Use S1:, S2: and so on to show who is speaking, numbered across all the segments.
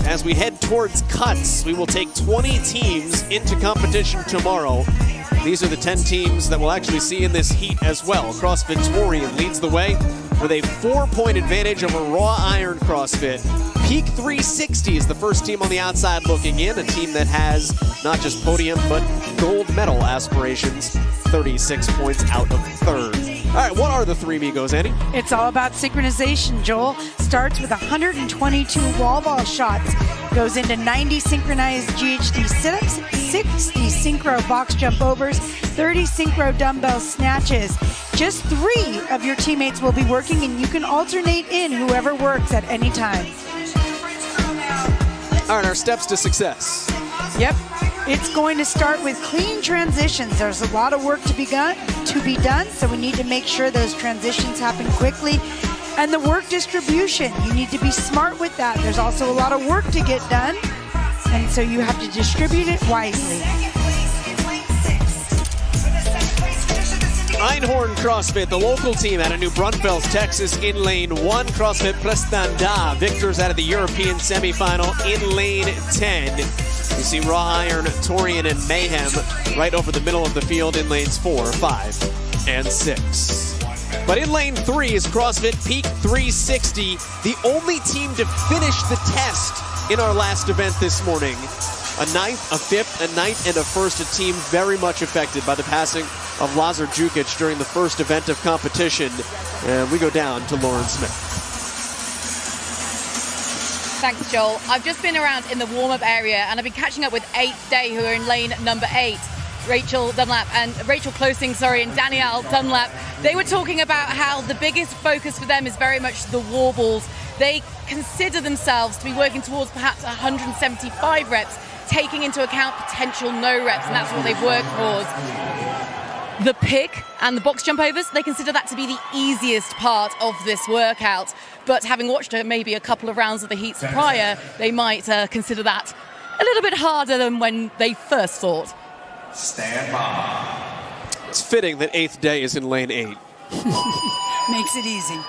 S1: as we head towards cuts. We will take 20 teams into competition tomorrow. These are the 10 teams that we'll actually see in this heat as well. CrossFit Torian leads the way with a 4-point advantage over Raw Iron CrossFit. Peak 360 is the first team on the outside looking in, a team that has not just podium but gold medal aspirations, 36 points out of third. All right, what are the three Migos, Annie?
S2: It's all about synchronization, Joel. Starts with 122 wall ball shots, goes into 90 synchronized GHD sit-ups, 60 synchro box jump overs, 30 synchro dumbbell snatches. Just 3 of your teammates will be working, and you can alternate in whoever works at any time.
S1: All right, our steps to success.
S2: Yep. It's going to start with clean transitions. There's a lot of work to be done, so we need to make sure those transitions happen quickly. And the work distribution, you need to be smart with that. There's also a lot of work to get done, and so you have to distribute it wisely.
S1: Einhorn CrossFit, the local team out of New Braunfels, Texas, in lane 1. CrossFit Prestanda, victors out of the European semifinal in lane 10. You see Raw Iron, Torian, and Mayhem right over the middle of the field in lanes 4, 5, and 6. But in lane 3 is CrossFit Peak 360, the only team to finish the test in our last event this morning. A 9th, a 5th, a 9th, and a 1st, a team very much affected by the passing of Lazar Jukic during the first event of competition. And we go down to Lauren Smith.
S3: Thanks, Joel. I've just been around in the warm-up area, and I've been catching up with 8th Day, who are in lane number 8. Rachel Closing, and Danielle Dunlap. They were talking about how the biggest focus for them is very much the wall balls. They consider themselves to be working towards perhaps 175 reps, taking into account potential no reps, and that's what they've worked towards. The pick and the box jump overs, they consider that to be the easiest part of this workout. But having watched maybe a couple of rounds of the heats prior, they might consider that a little bit harder than when they first thought.
S4: Stand by.
S1: It's fitting that 8th Day is in lane 8.
S2: Makes it easy.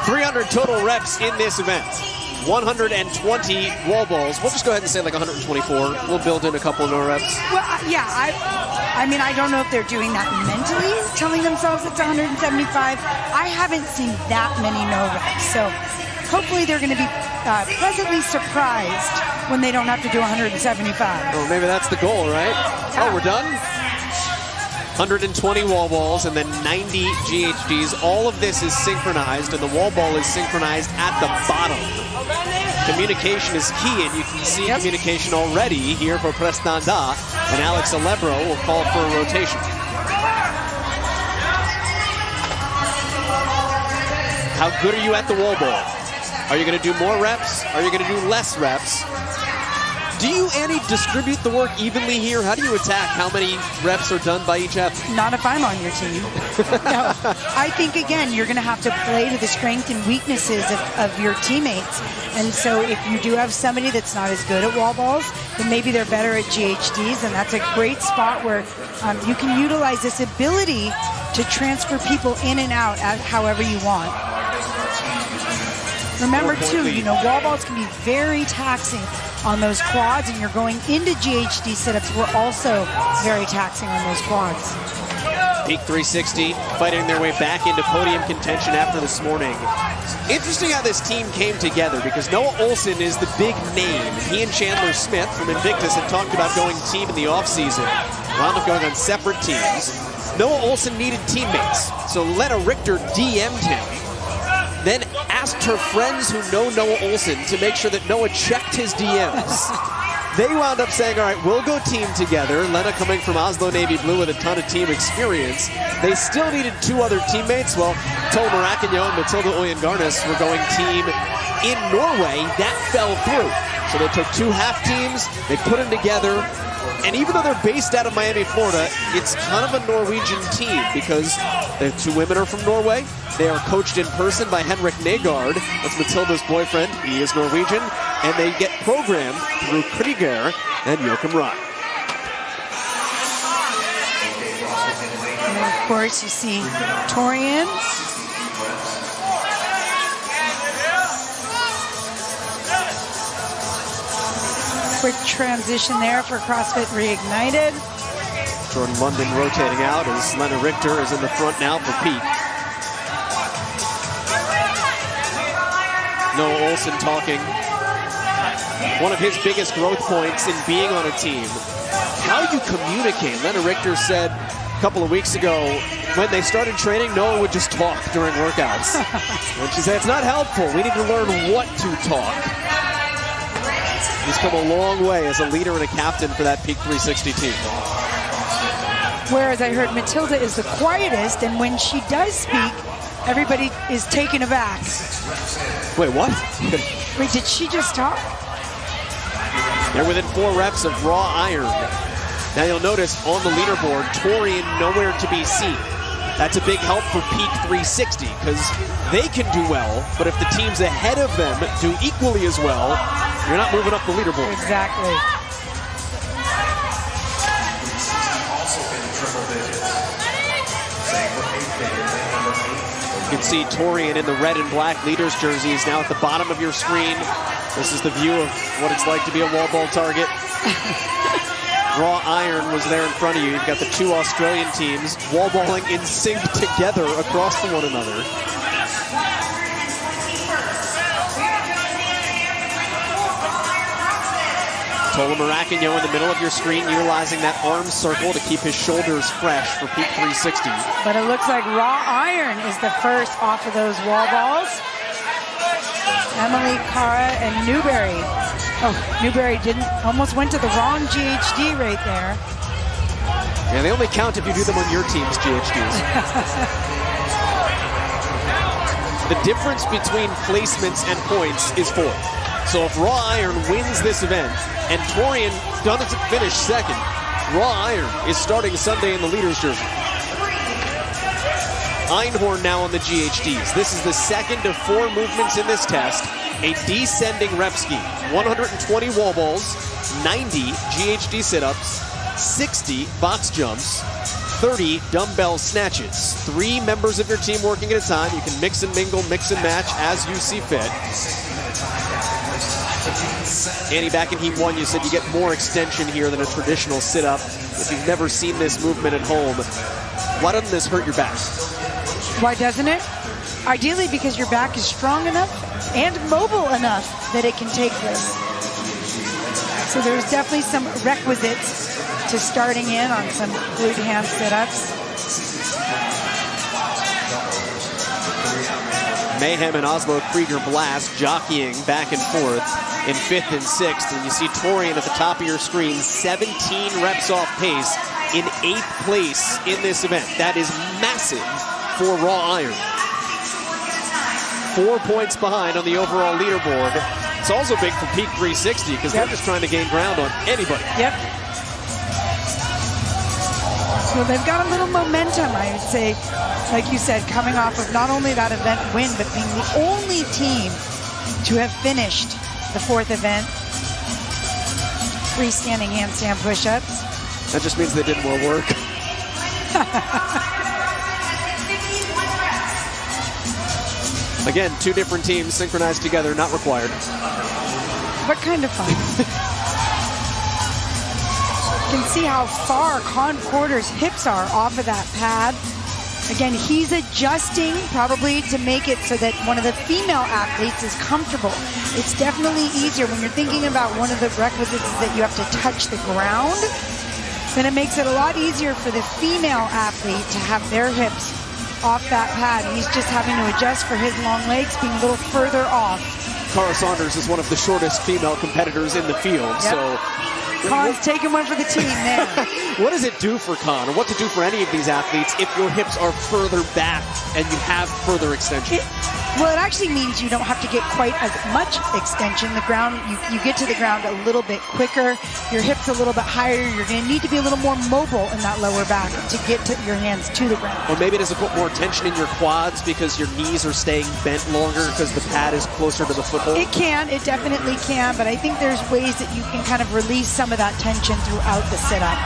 S1: 300 total reps in this event. 120 wall balls. We'll just go ahead and say like 124. We'll build in a couple of no reps.
S2: Well, yeah, I mean, I don't know if they're doing that mentally, telling themselves it's 175. I haven't seen that many no reps, so hopefully they're going to be pleasantly surprised when they don't have to do 175.
S1: Oh, maybe that's the goal, right? Oh, we're done? 120 wall balls and then 90 GHDs. All of this is synchronized, and the wall ball is synchronized at the bottom. Communication is key, and you can see communication already here for Prestanda, and Alex Alebro will call for a rotation. How good are you at the wall ball? Are you going to do more reps? Are you going to do less reps? Do you, Annie, distribute the work evenly here? How do you attack how many reps are done by each athlete?
S2: Not if I'm on your team. No, I think, again, you're going to have to play to the strengths and weaknesses of your teammates. And so if you do have somebody that's not as good at wall balls, then maybe they're better at GHDs, and that's a great spot where you can utilize this ability to transfer people in and out however you want. Remember, too, wall balls can be very taxing on those quads, and you're going into GHD sit-ups. We're also very taxing on those quads.
S1: Peak 360 fighting their way back into podium contention after this morning. Interesting how this team came together, because Noah Olson is the big name. He and Chandler Smith from Invictus had talked about going team in the offseason. Wound up going on separate teams. Noah Olson needed teammates, so Lena Richter DM'd him, then asked her friends who know Noah Olson to make sure that Noah checked his DMs. They wound up saying, all right, we'll go team together. Lena coming from Oslo Navy Blue with a ton of team experience. They still needed 2 other teammates. Well, Toll Maracanyo and Matilda Oyengarnis were going team in Norway. That fell through. So they took 2 half teams, they put them together, and even though they're based out of Miami, Florida, it's kind of a Norwegian team, because the 2 women are from Norway. They are coached in person by Henrik Negard. That's Matilda's boyfriend. He is Norwegian. And they get programmed through Krieger and Joachim Rott.
S2: And of course, you see Torian. quick transition there for CrossFit Reignited.
S1: Jordan London rotating out as Lena Richter is in the front now for Peak. Noah Olson talking. One of his biggest growth points in being on a team, how you communicate. Lena Richter said a couple of weeks ago, when they started training, Noah would just talk during workouts. And she said, it's not helpful. We need to learn what to talk. He's come a long way as a leader and a captain for that Peak 360 team.
S2: Whereas I heard Matilda is the quietest, and when she does speak, everybody is taken aback.
S1: Wait, what?
S2: Wait, did she just talk?
S1: They're within 4 reps of raw iron. Now you'll notice on the leaderboard, Torian nowhere to be seen. That's a big help for Peak 360 because they can do well, but if the teams ahead of them do equally as well, you're not moving up the leaderboard.
S2: Exactly.
S1: You can see Torian in the red and black leaders jersey is now at the bottom of your screen. This is the view of what it's like to be a wall ball target. Raw iron was there in front of you. You've got the 2 Australian teams wall balling in sync together across from one another. Tola Maracagno in the middle of your screen, utilizing that arm circle to keep his shoulders fresh for Peak 360.
S2: But it looks like raw iron is the first off of those wall balls. Emily, Cara, and Newberry. Oh, Newberry almost went to the wrong GHD right there.
S1: Yeah, they only count if you do them on your team's GHDs. The difference between placements and points is 4. So if Raw Iron wins this event, and Torian doesn't finish second, Raw Iron is starting Sunday in the leaders jersey. Einhorn now on the GHDs. This is the second of 4 movements in this test. A descending rep scheme. 120 wall balls, 90 GHD sit-ups, 60 box jumps, 30 dumbbell snatches. 3 members of your team working at a time. You can mix and mingle, mix and match as you see fit. Annie, back in Heat 1, you said you get more extension here than a traditional sit-up. If you've never seen this movement at home, why doesn't this hurt your back?
S2: Why doesn't it? Ideally because your back is strong enough and mobile enough that it can take this. So there's definitely some requisites to starting in on some glute ham sit-ups.
S1: Mayhem and Oslo Krieger Blast jockeying back and forth in 5th and 6th. And you see Torian at the top of your screen, 17 reps off pace in 8th place in this event. That is massive for Raw Iron. 4 points behind on the overall leaderboard. It's also big for Peak 360 because they're just trying to gain ground on anybody.
S2: Yep. So they've got a little momentum, I would say, like you said, coming off of not only that event win, but being the only team to have finished the 4th event. Freestanding handstand push-ups.
S1: That just means they did more work. Again, 2 different teams synchronized together, not required.
S2: But kind of fun. You can see how far Con Porter's hips are off of that pad. Again, he's adjusting probably to make it so that one of the female athletes is comfortable. It's definitely easier when you're thinking about one of the requisites is that you have to touch the ground. Then it makes it a lot easier for the female athlete to have their hips off that pad. He's just having to adjust for his long legs being a little further off.
S1: Cara Saunders is one of the shortest female competitors in the field, so
S2: Con's taking one for the team there.
S1: What does it do for Con, or what to do for any of these athletes if your hips are further back and you have further extension?
S2: Well, it actually means you don't have to get quite as much extension. The ground, you get to the ground a little bit quicker. Your hips a little bit higher. You're going to need to be a little more mobile in that lower back to get to your hands to the ground.
S1: Or maybe does it put more tension in your quads because your knees are staying bent longer because the pad is closer to the foothold?
S2: It can. It definitely can. But I think there's ways that you can kind of release some of that tension throughout the sit-up.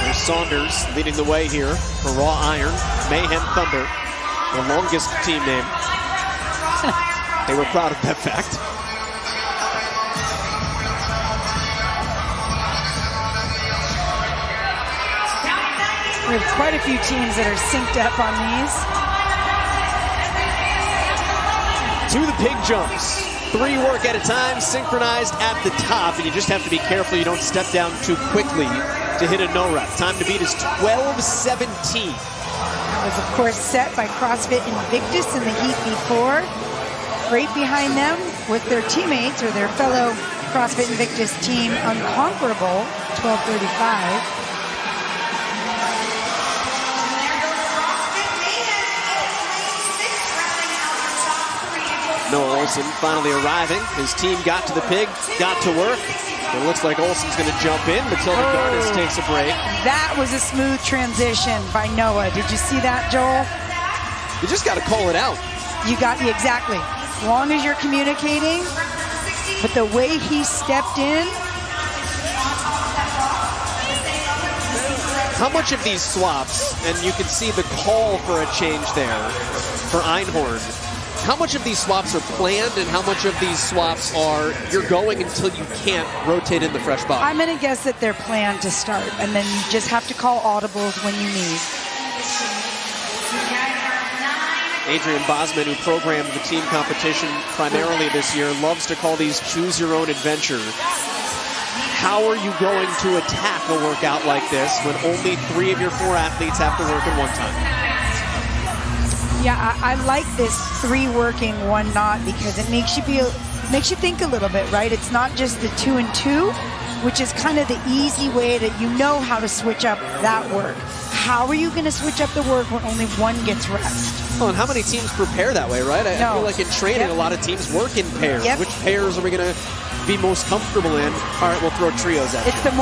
S1: There's Saunders leading the way here for Raw Iron. Mayhem Thunder. The longest team name. They were proud of that fact.
S2: We have quite a few teams that are synced up on these.
S1: To the pig jumps. 3 work at a time, synchronized at the top, and you just have to be careful you don't step down too quickly to hit a no rep. Time to beat is 12:17.
S2: That was, of course, set by CrossFit Invictus in the heat before. Right behind them with their teammates or their fellow CrossFit Invictus team, Unconquerable, 12:35.
S1: Noah Olson finally arriving. His team got to the pig, got to work. It looks like Olson's going to jump in. Matilda Garnis takes a break.
S2: That was a smooth transition by Noah. Did you see that, Joel?
S1: You just got to call it out.
S2: You got me exactly. As long as you're communicating, but the way he stepped in.
S1: How much of these swaps, and you can see the call for a change there for Einhorn, how much of these swaps are planned and how much of these swaps are you're going until you can't rotate in the fresh body?
S2: I'm going to guess that they're planned to start, and then you just have to call audibles when you need.
S1: Adrian Bosman, who programmed the team competition primarily this year, loves to call these choose your own adventure. How are you going to attack a workout like this when only 3 of your 4 athletes have to work at one time?
S2: Yeah, I like this 3 working, 1 not, because it makes you think a little bit, right? It's not just the 2 and 2, which is kind of the easy way that you know how to switch up that work. How are you going to switch up the work when only 1 gets rest?
S1: Well, and how many teams prepare that way, right? I feel like in training, a lot of teams work in pairs. Which pairs are we going to be most comfortable in? All right, we'll throw trios at you.
S2: It's the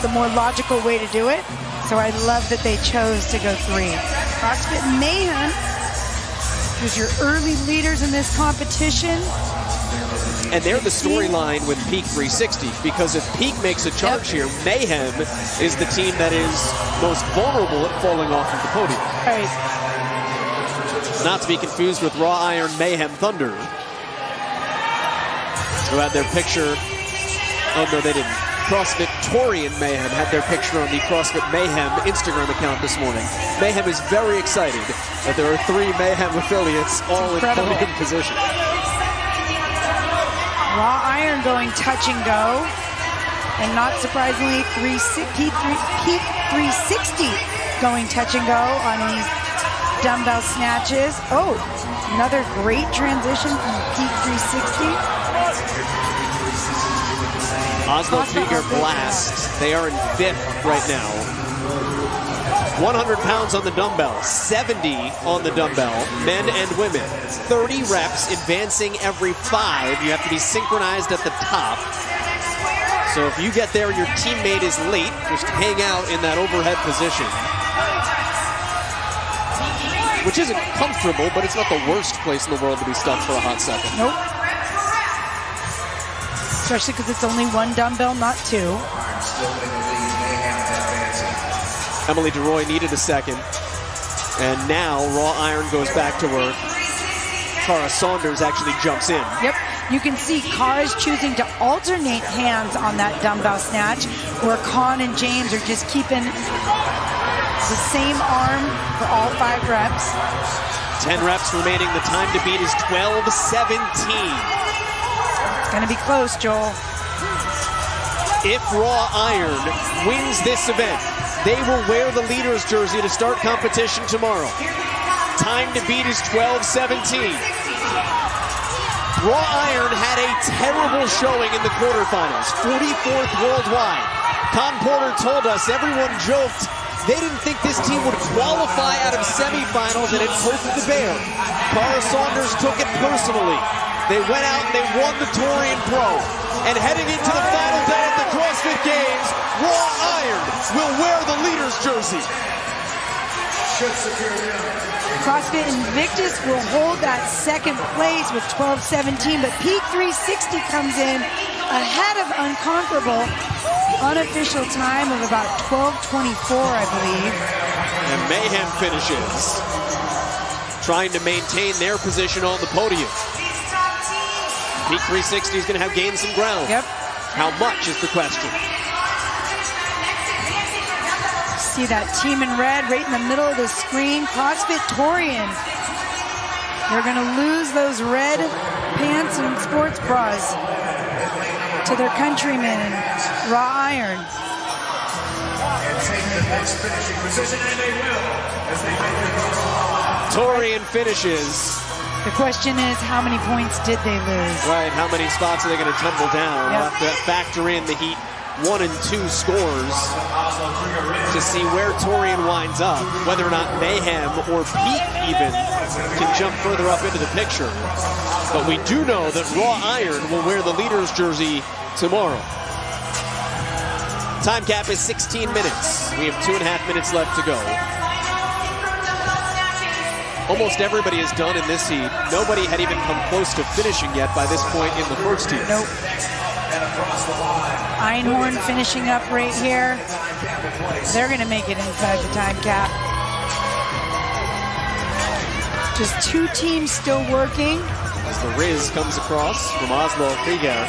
S2: more logical way to do it. So I love that they chose to go 3. CrossFit Mayhem, who's your early leaders in this competition.
S1: And they're the storyline with Peak 360, because if Peak makes a charge here, Mayhem is the team that is most vulnerable at falling off of the podium.
S2: Right.
S1: Not to be confused with Raw Iron Mayhem Thunder, who had their picture. Oh no, they didn't. CrossFit Torian Mayhem had their picture on the CrossFit Mayhem Instagram account this morning. Mayhem is very excited that there are 3 Mayhem affiliates all in podium position.
S2: Raw Iron going touch and go. And not surprisingly, Peak 360 going touch and go on these dumbbell snatches. Oh, another great transition from Peak 360.
S1: Oslo Figure Blast. They are in 5th right now. 100 pounds on the dumbbell, 70 on the dumbbell, men and women. 30 reps, advancing every 5. You have to be synchronized at the top. So if you get there and your teammate is late, just hang out in that overhead position. Which isn't comfortable, but it's not the worst place in the world to be stuck for a hot second.
S2: Nope. Especially because it's only 1 dumbbell, not 2.
S1: Emily DeRoy needed a second. And now Raw Iron goes back to work. Cara Saunders actually jumps in.
S2: Yep. You can see Cara's choosing to alternate hands on that dumbbell snatch, where Con and James are just keeping the same arm for all 5 reps.
S1: 10 reps remaining. The time to beat is 12:17.
S2: Gonna be close, Joel.
S1: If Raw Iron wins this event, they will wear the leader's jersey to start competition tomorrow. Time to beat is 12:17. Raw Iron had a terrible showing in the quarterfinals, 44th worldwide. Con Porter told us, everyone joked, they didn't think this team would qualify out of semifinals and had hoped the bear. Cara Saunders took it personally. They went out and they won the Torian Pro. And heading into the final day at the CrossFit Games, Raw Iron will wear the leader's jersey.
S2: CrossFit Invictus will hold that 2nd place with 12:17, but Peak 360 comes in ahead of Unconquerable. Unofficial time of about 12:24, I believe.
S1: And Mayhem finishes, trying to maintain their position on the podium. Peak 360 is going to have gained some ground.
S2: Yep.
S1: How much is the question?
S2: see that team in red right in the middle of the screen. CrossFit Torian. They're going to lose those red pants and sports bras to their countrymen in Raw Iron.
S1: Torian finishes.
S2: The question is, how many points did they lose?
S1: Right, how many spots are they going to tumble down? We'll have to factor in the Heat 1 and 2 scores to see where Torian winds up, whether or not Mayhem or Pete even can jump further up into the picture. But we do know that Raw Iron will wear the leader's jersey tomorrow. Time cap is 16 minutes. We have 2.5 minutes left to go. Almost everybody is done in this heat. Nobody had even come close to finishing yet by this point in the first heat.
S2: Nope. Einhorn finishing up right here. They're going to make it inside the time cap. Just 2 teams still working.
S1: As the Riz comes across from Oslo Krieger.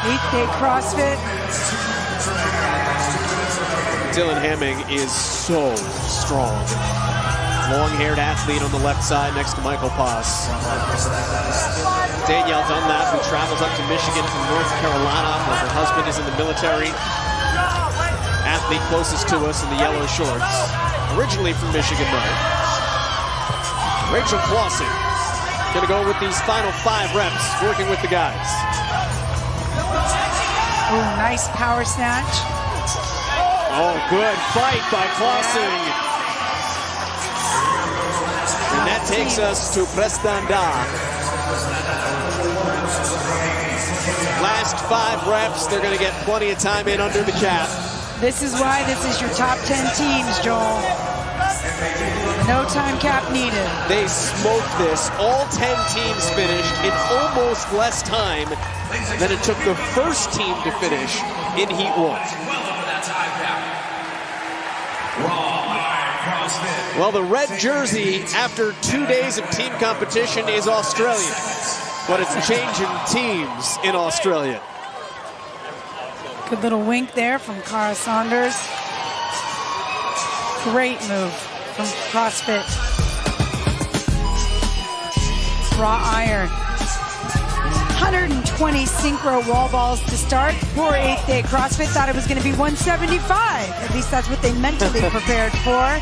S2: Eighth day CrossFit.
S1: Dylan Hamming is so strong. Long-haired athlete on the left side next to Michael Pass. Danielle Dunlap, who travels up to Michigan from North Carolina where her husband is in the military. Athlete closest to us in the yellow shorts. Originally from Michigan, though. Rachel Clausen gonna go with these final 5 reps, working with the guys.
S2: Oh, nice power snatch.
S1: Oh, good fight by Clausen. And that takes us to Prestanda. Last 5 reps, they're going to get plenty of time in under the cap.
S2: This is why this is your top 10 teams, Joel. No time cap needed.
S1: They smoked this. All 10 teams finished in almost less time than it took the first team to finish in Heat 1. Well, the red jersey after 2 days of team competition is Australian, but it's changing teams in Australia.
S2: Good little wink there from Cara Saunders. Great move from CrossFit. Raw Iron. 120 synchro wall balls to start. Poor 8th day CrossFit thought it was going to be 175. At least that's what they mentally prepared for.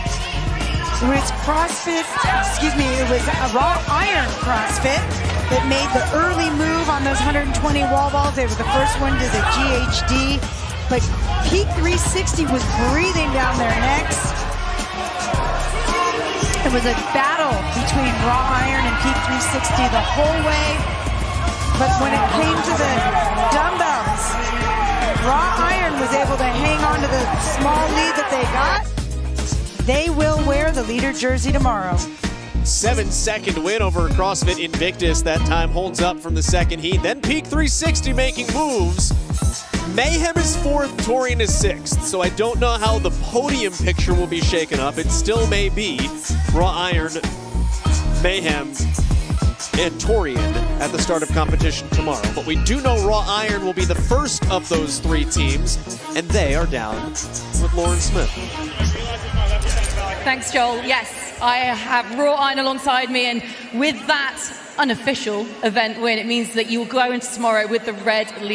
S2: It was CrossFit, it was a Raw Iron CrossFit that made the early move on those 120 wall balls. They were the first one to the GHD, but Peak 360 was breathing down their necks. It was a battle between Raw Iron and Peak 360 the whole way, but when it came to the dumbbells, Raw Iron was able to hang on to the small lead that they got. They will wear the leader jersey tomorrow.
S1: 7-second win over CrossFit Invictus. That time holds up from the second heat. Then Peak 360 making moves. Mayhem is 4th, Torian is 6th. So I don't know how the podium picture will be shaken up. It still may be Raw Iron, Mayhem, and Torian at the start of competition tomorrow. But we do know Raw Iron will be the first of those 3 teams, and they are down with Lauren Smith.
S3: Thanks, Joel. Yes, I have Raw Iron alongside me, and with that unofficial event win, it means that you will go into tomorrow with the red